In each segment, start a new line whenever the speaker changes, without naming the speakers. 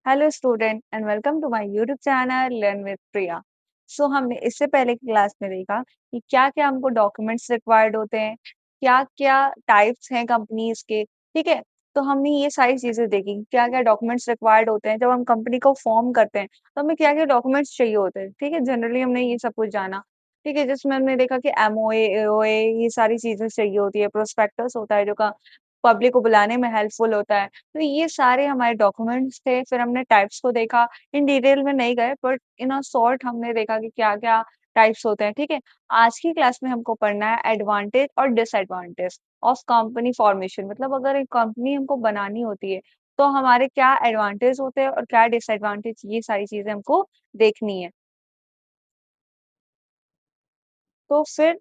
Hello student and welcome to my YouTube channel learn with Priya. हमने इससे पहले की क्लास में देखा कि क्या-क्या हमको डॉक्यूमेंट्स रिक्वायर्ड होते हैं, क्या-क्या टाइप्स हैं कंपनीज के, ठीक है? तो हमने ये सारी चीजें देखी, क्या-क्या डॉक्यूमेंट्स रिक्वायर्ड होते हैं जब हम कंपनी को फॉर्म करते हैं, तो हमें क्या-क्या डॉक्यूमेंट्स चाहिए होते हैं, ठीक है? जनरली हमने ये सब कुछ जाना, ठीक है? जिसमें हमने देखा कि एमओए, एओए ये सारी चीजें चाहिए होती है, प्रोस्पेक्टस होता है जो का पब्लिक को बुलाने में हेल्पफुल होता है। तो ये सारे हमारे डॉक्यूमेंट्स थे, फिर हमने टाइप्स को देखा, इन डिटेल में नहीं गए बट इन अ शॉर्ट हमने देखा कि क्या-क्या टाइप्स होते हैं, ठीक है? आज की क्लास में हमको पढ़ना है एडवांटेज और डिसएडवांटेज ऑफ कंपनी फॉर्मेशन मतलब अगर एक कंपनी हमको बनानी होती है, तो हमारे क्या एडवांटेज होते हैं और क्या डिसएडवांटेज ये सारी चीज़ें हमको देखनी है। तो फिर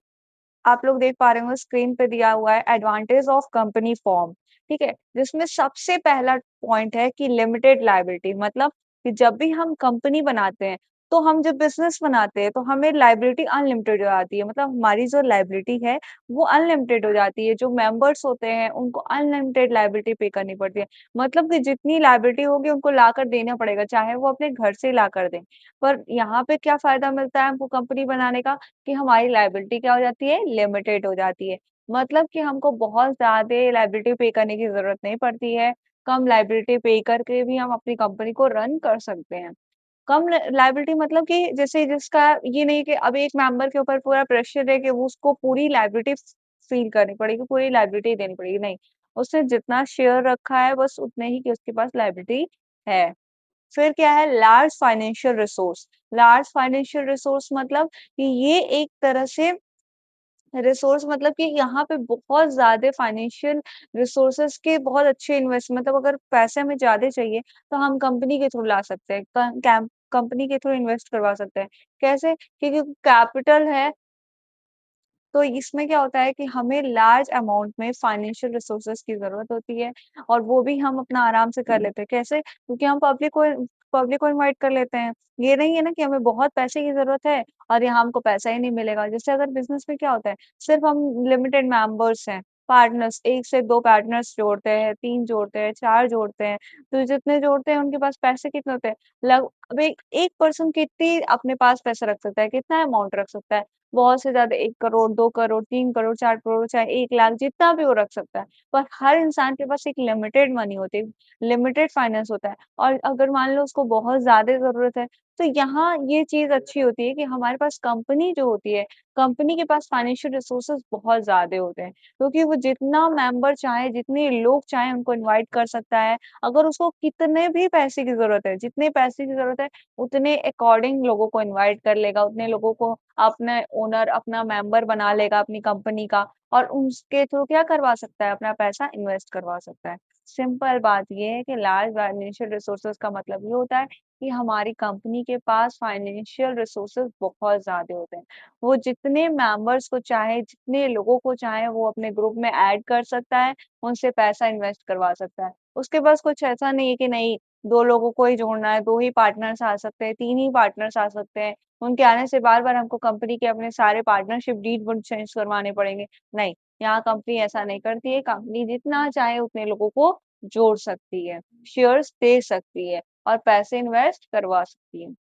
आप लोग देख पा रहे होंगे स्क्रीन पे दिया हुआ है एडवांटेज ऑफ कंपनी फॉर्म, ठीक है? जिसमें सबसे पहला पॉइंट है कि लिमिटेड लायबिलिटी मतलब कि जब भी हम कंपनी बनाते हैं, तो हम जब बिज़नेस बनाते हैं, तो हमें लायबिलिटी अनलिमिटेड हो जाती है। मतलब हमारी जो लायबिलिटी है, वो अनलिमिटेड हो जाती है। जो मेंबर्स होते हैं, उनको अनलिमिटेड लायबिलिटी पे करनी पड़ती है। मतलब कि जितनी लायबिलिटी होगी उनको लाकर देना पड़ेगा, चाहे वो अपने घर से लाकर दें। पर यहाँ पे क्या फ़ायदा मिलता है हमको कंपनी बनाने का? कि हमारी लायबिलिटी क्या हो जाती है लिमिटेड हो जाती है। मतलब कि हमको बहुत ज़्यादा लायबिलिटी पे करने की ज़रूरत नहीं पड़ती है। कम लायबिलिटी पे करके भी हम अपनी कंपनी को रन कर सकते हैं। कम लायबिलिटी मतलब कि जैसे जिसका ये नहीं कि अब एक मेंबर के ऊपर पूरा प्रेशर है कि वो उसको पूरी लायबिलिटी फ़ील करनी पड़ेगी, पूरी लायबिलिटी देनी पड़ेगी, नहीं। उसने जितना शेयर रखा है बस उतने ही की उसके पास लायबिलिटी है। फिर क्या है large financial resource. Large financial resource मतलब कि ये एक तरह से रिसोर्स मतलब कि यहाँ पे बहुत ज़्यादा फाइनेंशियल रिसोर्सेज़ के बहुत अच्छे इन्वेस्ट मतलब अगर पैसे हमें ज़्यादा चाहिए, तो हम कंपनी के थ्रू ला सकते हैं। क कैम कंपनी के थ्रू इन्वेस्ट करवा सकते हैं। कैसे? क्योंकि कैपिटल है तो इसमें क्या होता है कि हमें लार्ज अमाउंट में फाइनेंशियल रिसोर्सेज की ज़रूरत होती है और वो भी हम अपना आराम से कर लेते हैं। कैसे? क्योंकि हम पब्लिक को इनवाइट कर लेते हैं। ये नहीं है ना कि हमें बहुत पैसे की ज़रूरत है और यहाँ हमको पैसा ही नहीं मिलेगा। जैसे अगर बिज़नेस में क्या होता है, सिर्फ़ हम लिमिटेड मेंबर्स हैं, पार्टनर्स 1 से 2 पार्टनर्स जोड़ते हैं, 3 जोड़ते हैं, 4 जोड़ते हैं, तो जितने जोड़ते हैं उनके पास पैसे कितने होते हैं? अब एक पर्सन कितनी अपने पास पैसा रख सकता है, कितना अमाउंट रख सकता है? बहुत से ज़्यादा 1 करोड़, 2 करोड़, 3 करोड़, 4 करोड़, चाहे 1 लाख जितना भी वो रख सकता है। पर हर इंसान के पास एक लिमिटेड मनी होती है, लिमिटेड फाइनेंस होता है और अगर मान लो उसको बहुत ज़्यादा ज़रूरत है, तो यहाँ ये चीज़ अच्छी होती है कि हमारे पास कंपनी जो होती है, कंपनी के पास फाइनेंशियल रिसोर्सेज़ बहुत ज़्यादा होते हैं, क्योंकि वो जितना मेंबर चाहे, जितने लोग चाहें उनको इनवाइट कर सकता है। अगर उसको कितने भी पैसे की ज़रूरत है, जितने पैसे की ज़रूरत है, उतने अकॉर्डिंग लोगों को इनवाइट कर लेगा, उतने लोगों को अपने ओनर अपना मेंबर बना लेगा अपनी कंपनी का और उसके थ्रू क्या करवा सकता है, अपना पैसा इन्वेस्ट करवा सकता है। सिंपल बात ये है कि लार्ज फाइनेंशियल रिसोर्सेज़ का मतलब ये होता है कि हमारी कंपनी के पास फाइनेंशियल रिसोर्सेज़ बहुत ज़्यादा होते हैं। वो जितने मेंबर्स को चाहे, जितने लोगों को चाहे वो अपने ग्रुप में ऐड कर सकता है, उनसे पैसा इन्वेस्ट करवा सकता है। उसके पास कुछ ऐसा नहीं है कि नहीं 2 लोगों को ही जोड़ना है, 2 ही पार्टनर्स आ सकते हैं, 3 ही पार्टनर्स आ सकते हैं। उनके आने से बार-बार हमको कंपनी के अपने सारे पार्टनरशिप डीड वुड चेंज करवाने पड़ेंगे। नहीं, यहाँ कंपनी ऐसा नहीं करती है, कंपनी जितना चाहे उतने लोगों को जोड़ सकती है, शेयर्स दे सकती है और पैसे इन्वेस्ट करवा सकती है।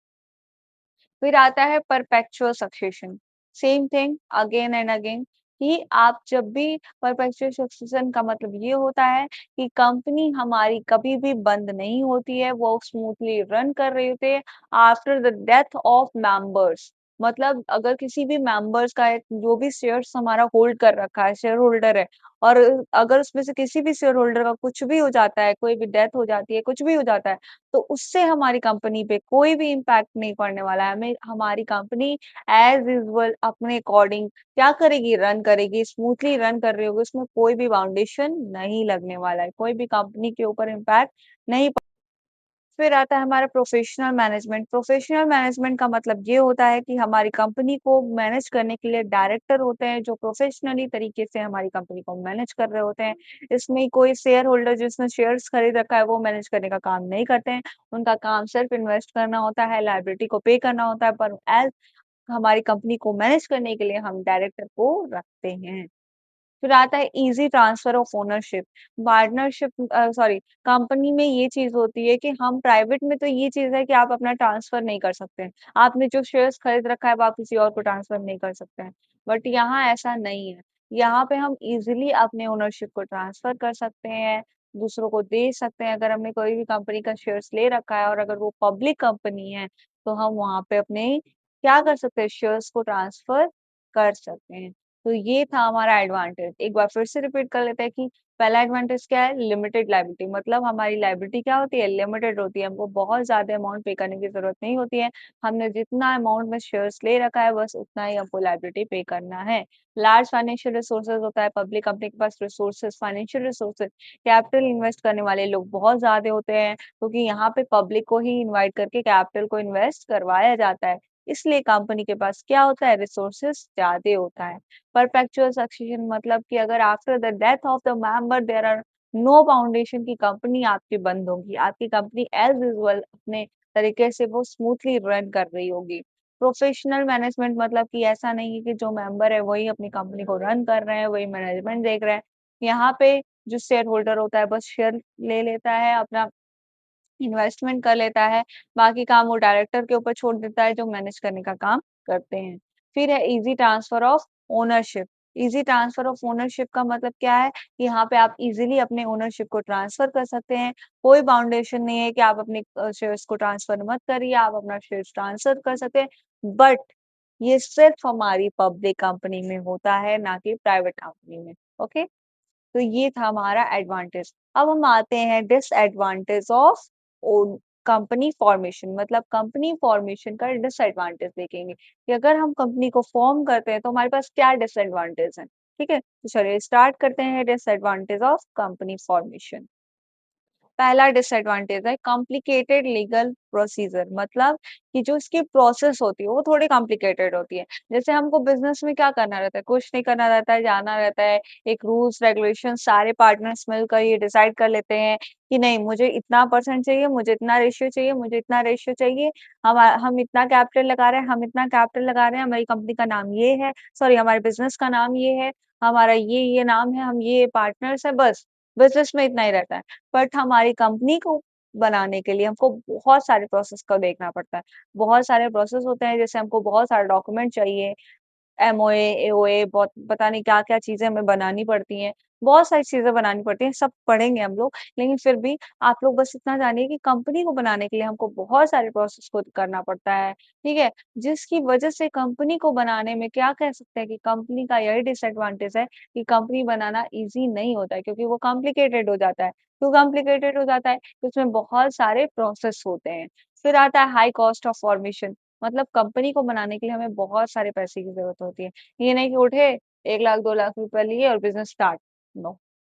फिर आता है perpetual succession. Same thing again and again कि आप जब भी परपेचुअल सक्सेशन का मतलब ये होता है कि कंपनी हमारी कभी भी बंद नहीं होती है, वो स्मूथली रन कर रही होती है after the death of members. मतलब अगर किसी भी मेंबर्स का जो भी शेयर्स हमारा होल्ड कर रखा है, शेयर होल्डर है और अगर उसमें से किसी भी शेयर होल्डर का कुछ भी हो जाता है, कोई भी डेथ हो जाती है, कुछ भी हो जाता है, तो उससे हमारी कंपनी पे कोई भी इम्पैक्ट नहीं पड़ने वाला है। हमें हमारी कंपनी एज़ यूजुअल अपने अकॉर्डिंग क्या करेगी, रन करेगी, स्मूथली रन कर रही होगी, उसमें कोई भी फाउंडेशन नहीं लगने वाला है, कोई भी कंपनी के ऊपर इम्पैक्ट नहीं फिर आता है हमारा प्रोफेशनल मैनेजमेंट। प्रोफेशनल मैनेजमेंट का मतलब ये होता है कि हमारी कंपनी को मैनेज करने के लिए डायरेक्टर होते हैं, जो प्रोफेशनली तरीके से हमारी कंपनी को मैनेज कर रहे होते हैं। इसमें कोई शेयर होल्डर जिसने शेयर्स खरीद रखा है, वो मैनेज करने का काम नहीं करते हैं। उनका काम सिर्फ इन्वेस्ट करना होता है, लायबिलिटी को पे करना होता है, पर एज़ हमारी कंपनी को मैनेज करने के लिए हम डायरेक्टर को रखते हैं। फिर आता है easy transfer of ownership, partnership sorry company में ये चीज़ होती है कि हम प्राइवेट में तो ये चीज़ है कि आप अपना ट्रांसफर नहीं कर सकते हैं। आपने जो शेयर्स खरीद रखा है, वो आप किसी और को ट्रांसफर नहीं कर सकते हैं। बट यहाँ ऐसा नहीं है। यहाँ पे हम ईज़िली अपने ओनरशिप को ट्रांसफर कर सकते हैं, दूसरों को दे सकते हैं। अगर हमने कोई भी कंपनी का शेयर्स ले रखा है और अगर वो पब्लिक कंपनी है, तो हम वहाँ पे अपने क्या कर सकते हैं, शेयर्स को ट्रांसफर कर सकते हैं। तो ये था हमारा एडवांटेज। एक बार फिर से रिपीट कर लेते हैं कि पहला एडवांटेज क्या है? लिमिटेड लायबिलिटी मतलब हमारी लायबिलिटी क्या होती है? लिमिटेड होती है। हमको बहुत ज़्यादा अमाउंट पे करने की ज़रूरत नहीं होती है। हमने जितना अमाउंट में शेयर्स ले रखा है, बस उतना ही हमको लायबिलिटी पे करना है। लार्ज फाइनेंशियल रिसोर्सेज़ होता है, पब्लिक कंपनी के पास resources, financial resources, capital invest करने वाले लोग बहुत ज़्यादा होते हैं, क्योंकि यहाँ पे पब्लिक को ही इनवाइट करके कैपिटल को इन्वेस्ट करवाया जाता है। इसलिए कंपनी के पास क्या होता है? रिसोर्सेज़ ज़्यादा होता है। परपेचुअल सक्सेशन मतलब कि अगर after the death of the member there are no foundation की कंपनी आपकी बंद होगी। आपकी कंपनी एज़ यूजुअल अपने तरीके से वो स्मूथली रन कर रही होगी। प्रोफेशनल मैनेजमेंट मतलब कि ऐसा नहीं है कि जो मेंबर है वही अपनी कंपनी को रन कर रहे हैं, वही मैनेजमेंट देख रहे हैं। यहाँ पे जो शेयर होल्डर होता है बस शेयर ले लेता है, अपना इन्वेस्टमेंट कर लेता है, बाकी काम वो डायरेक्टर के ऊपर छोड़ देता है जो मैनेज करने का काम करते हैं। फिर है easy transfer of ownership. Easy transfer of ownership का मतलब क्या है? कि यहाँ पे आप ईज़िली अपने ओनरशिप को ट्रांसफर कर सकते हैं। कोई बाउंडेशन नहीं है कि आप अपने शेयर्स को ट्रांसफर मत करिए, आप अपना शेयर्स ट्रांसफर कर सकते हैं। बट ये सिर्फ़ हमारी पब्लिक कंपनी में होता है, ना कि प्राइवेट कंपनी में। ओके? तो ये था हमारा एडवांटेज। अब हम आते हैं disadvantage of own company formation मतलब कंपनी फॉर्मेशन का डिसएडवांटेज देखेंगे कि अगर हम कंपनी को फॉर्म करते हैं तो हमारे पास क्या डिसएडवांटेज है। ठीक है? तो चलिए स्टार्ट करते हैं डिसएडवांटेज ऑफ कंपनी फॉर्मेशन। पहला डिसएडवांटेज है कॉम्प्लिकेटेड लीगल प्रोसीजर मतलब कि जो इसकी प्रोसेस होती है वो थोड़ी कॉम्प्लिकेटेड होती है। जैसे हमको बिज़नेस में क्या करना रहता है, कुछ नहीं करना रहता है, जाना रहता है, एक रूल्स रेगुलेशन सारे पार्टनर्स मिलकर ये डिसाइड कर लेते हैं कि नहीं मुझे इतना परसेंट चाहिए, मुझे इतना रेशियो चाहिए, मुझे इतना रेशियो चाहिए। हम इतना कैपिटल लगा रहे हैं, हम इतना कैपिटल लगा रहे हैं, हमारी कंपनी का नाम ये है, सॉरी हमारे बिज़नेस का नाम ये है, हमारा ये नाम है, हम ये पार्टनर्स हैं बस, बिज़नेस में इतना ही रहता है। बट हमारी कंपनी को बनाने के लिए हमको बहुत सारे प्रोसेस को देखना पड़ता है। बहुत सारे प्रोसेस होते हैं जैसे हमको बहुत सारे डॉक्यूमेंट चाहिए, एमओए, एओए बहुत पता नहीं क्या-क्या चीज़ें हमें बनानी पड़ती हैं। बहुत सारी चीज़ें बनानी पड़ती हैं, सब पढ़ेंगे हम लोग। लेकिन फिर भी आप लोग बस इतना जानिए कि कंपनी को बनाने के लिए हमको बहुत सारे प्रोसेस को करना पड़ता है, ठीक है? जिसकी वजह से कंपनी को बनाने में क्या कह सकते हैं कि कंपनी का यही डिसएडवांटेज है कि कंपनी बनाना ईज़ी नहीं होता है क्योंकि वो कॉम्प्लिकेटेड हो जाता है। क्यों कॉम्प्लिकेटेड हो जाता है? क्योंकि उसमें बहुत सारे प्रोसेस होते हैं। फिर आता है हाई कॉस्ट ऑफ फॉर्मेशन मतलब कंपनी को बनाने के लिए हमें बहुत सारे पैसे की ज़रूरत होती है। ये नहीं कि उठे 1 लाख 2 लाख रुपए लिए और बिज़नेस स्टार्ट, नो।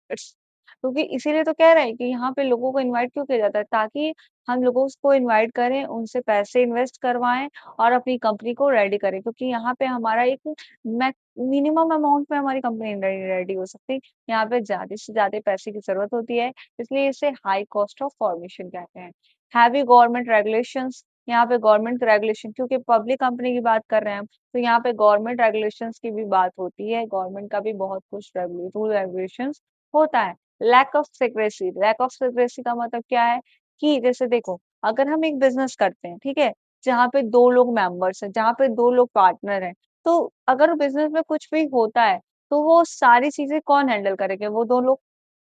इट्स क्योंकि इसीलिए तो कह रहे हैं कि यहाँ पे लोगों को इनवाइट क्यों किया जाता है ताकि हम लोगों को इनवाइट करें, उनसे पैसे इन्वेस्ट करवाएँ और अपनी कंपनी को रेडी करें क्योंकि यहाँ पे हमारा एक मैक मिनिमम अमाउंट में हमारी कंपनी रेडी हो सकती है। यहाँ पे ज़्यादा से ज़्यादा पैसे की ज़रूरत होती है, इसलिए इसे हाई कॉस्ट ऑफ फॉर्मेशन कहते हैं। हैवी गवर्नमेंट रेगुलेशंस यहाँ पे गवर्नमेंट रेगुलेशन क्योंकि पब्लिक कंपनी की बात कर रहे हैं हम, तो यहाँ पे गवर्नमेंट रेगुलेशंस की भी बात होती है। गवर्नमेंट का भी बहुत कुछ रूल रेगुलेशंस होता है। लैक ऑफ सिक्रेसी का मतलब क्या है कि जैसे देखो, अगर हम एक बिज़नेस करते हैं, ठीक है? जहाँ पे 2 लोग मेंबर्स हैं, जहाँ पे 2 लोग पार्टनर हैं, तो अगर बिज़नेस में कुछ भी होता है, तो वो सारी चीज़ें कौन हैंडल करेंगे? वो 2 लोग।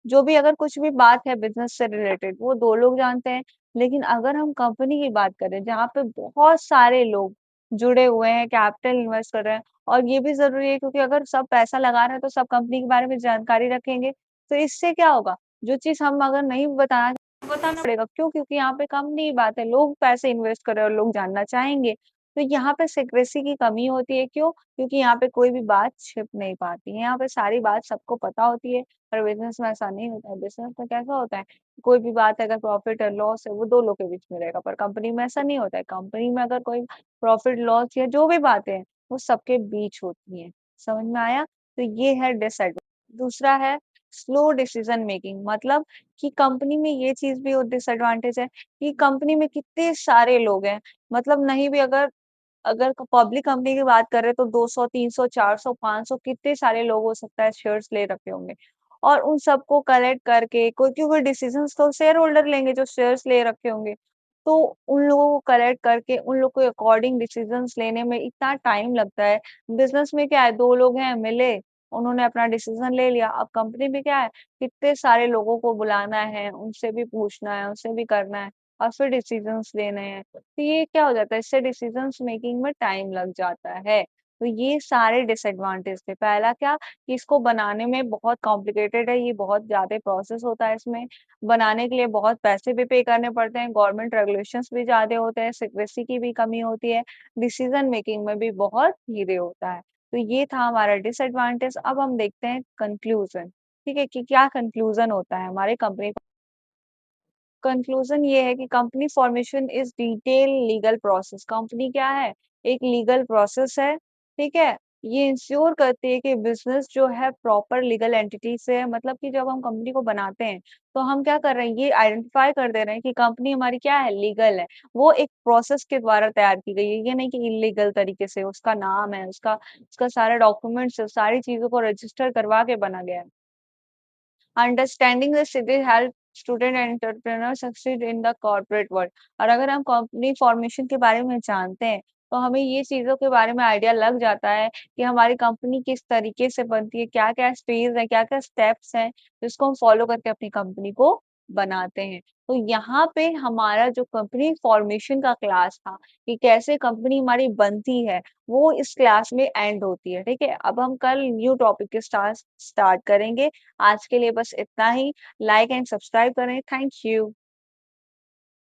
जो भी अगर कुछ भी बात है बिज़नेस से रिलेटेड, वो 2 लोग जानते हैं। लेकिन अगर हम कंपनी की बात करें, जहाँ पे बहुत सारे लोग जुड़े हुए हैं, कैपिटल इन्वेस्ट कर रहे हैं और ये भी ज़रूरी है क्योंकि अगर सब पैसा लगा रहे हैं, तो सब कंपनी के बारे में जानकारी रखेंगे। तो इससे क्या होगा, जो चीज़ हम अगर नहीं बताना पड़ेगा। क्यों? क्योंकि यहाँ पे कंपनी की बात है, लोग पैसे इन्वेस्ट कर रहे हैं और लोग जानना चाहेंगे। तो यहाँ पे सिक्रेसी की कमी होती है, क्यों? क्योंकि यहाँ पे कोई भी बात छिप नहीं पाती है, यहाँ पे सारी बात सबको पता होती है, पर बिज़नेस में ऐसा नहीं होता है। बिज़नेस में कैसा होता है, कोई भी बात है अगर प्रॉफ़िट है, लॉस है, वो 2 लोग के बीच में रहेगा, पर कंपनी में ऐसा नहीं होता है। कंपनी में अगर कोई प्रॉफ़िट, लॉस या जो भी बातें हैं, वो सबके बीच होती हैं। समझ में आया? तो ये है दूसरा है स्लो डिसीज़न मेकिंग मतलब कि कंपनी में ये चीज़ भी डिसएडवांटेज है कि कंपनी में कितने सारे लोग हैं, मतलब नहीं भी अगर अगर पब्लिक कंपनी की बात करें तो 200, 300, 400, 500 कितने सारे लोग हो सकता है शेयर्स ले रखे होंगे। और उन सबको कलेक्ट करके कोई डिसीजंस तो शेयर होल्डर लेंगे जो शेयर्स ले रखे होंगे। तो उन लोगों को कलेक्ट करके उन लोग के अकॉर्डिंग डिसीजंस लेने में इतना टाइम लगता है। बिज़नेस में क्या है 2 लोग हैं मिले, उन्होंने अपना डिसीजन ले लिया। अब कंपनी में क्या है कितने सारे लोगों को बुलाना है, उनसे भी पूछना है, उनसे भी करना है और फिर डिसीजंस लेने हैं। तो ये क्या हो जाता है इससे डिसीजंस मेकिंग में टाइम लग जाता है। तो ये सारे डिसएडवांटेज थे। पहला क्या कि इसको बनाने में बहुत कॉम्प्लिकेटेड है, ये बहुत ज़्यादा प्रोसेस होता है इसमें। बनाने के लिए बहुत पैसे भी पे करने पड़ते हैं, गवर्नमेंट रेगुलेशंस भी ज़्यादा होते हैं, सिक्रेसी की भी कमी होती है, डिसीजन मेकिंग में भी बहुत धीरे होता है। तो ये था हमारा डिसएडवांटेज। अब हम देखते हैं कंक्लूज़न, ठीक है? कि क्या कंक्लूज़न होता है हमारे कंपनी कंक्लूजन ये है कि company formation is detail legal process. Company क्या है? एक लीगल प्रोसेस है, ठीक है? ये इंश्योर करती है कि बिज़नेस जो है प्रॉपर लीगल एंटिटी से है। मतलब कि जब हम कंपनी को बनाते हैं, तो हम क्या कर रहे हैं? ये आइडेंटिफाई कर दे रहे हैं कि कंपनी हमारी क्या है? लीगल है। वो एक प्रोसेस के द्वारा तैयार की गई है। ये नहीं कि इल्लीगल तरीके से उसका नाम है, उसका उसका सारा डॉक्यूमेंट्स है, सारी चीज़ों को रजिस्टर करवा के बना गया है। Understanding the city help student and entrepreneur succeed in the corporate world. और अगर हम कंपनी फॉर्मेशन के बारे में जानते हैं, तो हमें ये चीज़ों के बारे में आइडिया लग जाता है कि हमारी कंपनी किस तरीके से बनती है, क्या-क्या स्टेज है, क्या-क्या स्टेप्स हैं, जिसको हम फॉलो करके अपनी कंपनी को बनाते हैं। तो यहाँ पे हमारा जो कंपनी फॉर्मेशन का क्लास था, कि कैसे कंपनी हमारी बनती है, वो इस क्लास में एंड होती है, ठीक है? अब हम कल न्यू टॉपिक के स्टार्ट करेंगे। आज के लिए बस इतना ही। लाइक एंड सब्सक्राइब करें। Thank you.